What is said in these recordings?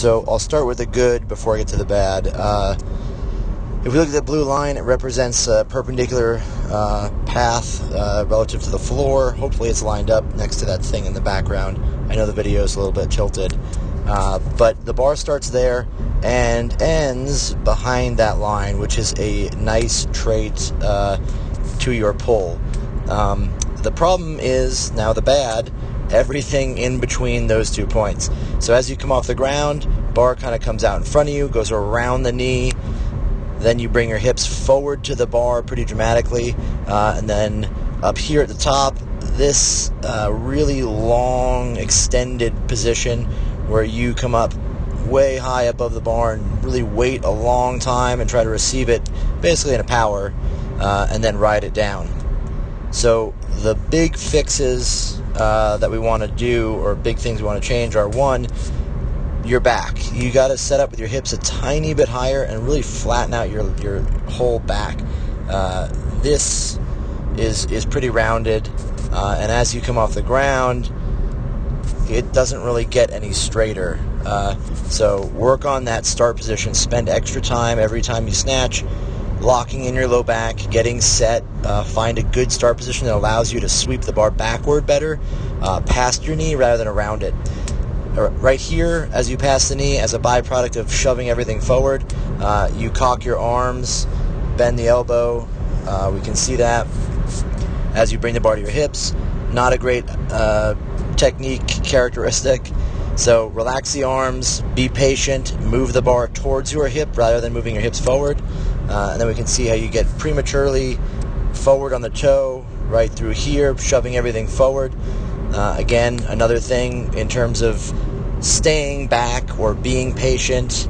So I'll start with the good before I get to the bad. If we look at the blue line, it represents a perpendicular path relative to the floor. Hopefully it's lined up next to that thing in the background. I know the video is a little bit tilted. But the bar starts there and ends behind that line, which is a nice trait to your pull. The problem is, now the bad, everything in between those 2 points. So as you come off the ground, bar kind of comes out in front of you, goes around the knee, then you bring your hips forward to the bar pretty dramatically, and then up here at the top, this really long, extended position where you come up way high above the bar and really wait a long time and try to receive it basically in a power, and then ride it down. So the big fixes that we want to do, or big things we want to change, are: one, your back. You got to set up with your hips a tiny bit higher and really flatten out your whole back. This is pretty rounded, and as you come off the ground, it doesn't really get any straighter. So work on that start position. Spend extra time every time you snatch, locking in your low back, getting set. Find a good start position that allows you to sweep the bar backward better, past your knee rather than around it. Right here, as you pass the knee, as a byproduct of shoving everything forward, you cock your arms, bend the elbow. We can see that as you bring the bar to your hips. Not a great technique characteristic. So relax the arms, be patient, move the bar towards your hip rather than moving your hips forward. And then we can see how you get prematurely forward on the toe, right through here, shoving everything forward. Again, another thing in terms of staying back or being patient,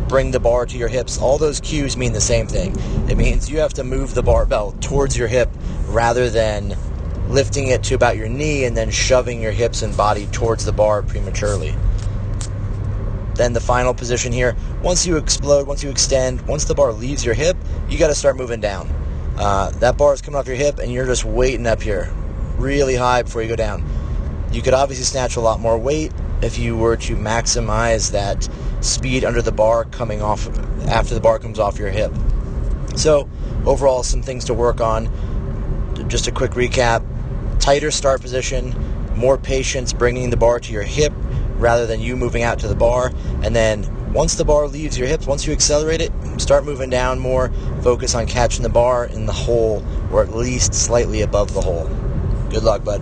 bring the bar to your hips. All those cues mean the same thing. It means you have to move the barbell towards your hip rather than lifting it to about your knee and then shoving your hips and body towards the bar prematurely. Then the final position here, once you explode, once you extend, once the bar leaves your hip, you got to start moving down. That bar is coming off your hip and you're just waiting up here really high before you go down. You could obviously snatch a lot more weight if you were to maximize that speed under the bar coming off after the bar comes off your hip. So overall, some things to work on. Just a quick recap: tighter start position, more patience bringing the bar to your hip rather than you moving out to the bar, and then once the bar leaves your hips, once you accelerate it, start moving down more, focus on catching the bar in the hole or at least slightly above the hole. Good luck, bud.